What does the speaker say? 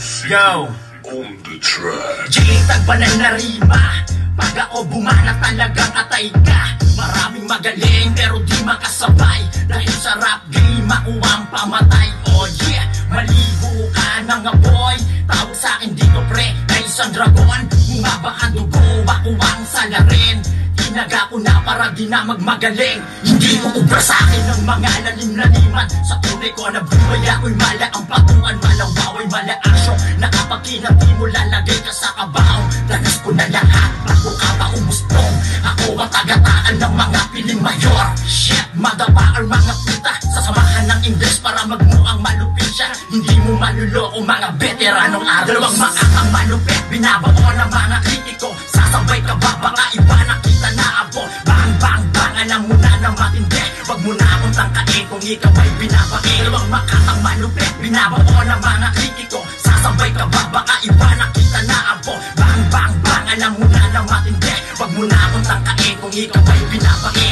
Yo! On the track. Jitag banal na rima. Pag ako bumana talagang atay ka. Maraming magaling pero di makasabay. Dahil sa rap game makuha ang pamatay. Oh yeah, maligo ka ng apoy. Tawag sa'kin dito pre na isang dragon. Bumaba ang dugo, ako ang salarin. Tinaga ko na para di na magmagaling. Hindi ko ubra sa'kin ng mga lalim-laliman. Sa tunay ko na buhay ako'y mala ang patungan. Malawaway mala aksyon. Nakapagkinati mo lalagay ka sa kabaong. Danas ko na lahat bago ka ba umustong. Ako ang tagataan ng mga piling mayor. Shit, madapa ang mga puta. Sasamahan ng Ingles para magmuang malupit siya. Hindi mo maluloko mga veteranong araw. Dalawang makakang malupit, binabao ng mga kritiko. Sasabay ka ba baka iba nakita na abo. Bang bang bang, alam mo na ng matindi. Wag mo na akong tangkain kung ikaw ay binabaki. Dalawang makakang malupit, binabao ng mga kritiko. Sasabay ka ba baka iba nakita na abo. Bang bang bang, alam mo na ng matindi. Wag mo na akong tangkain kung ikaw ay binabaki.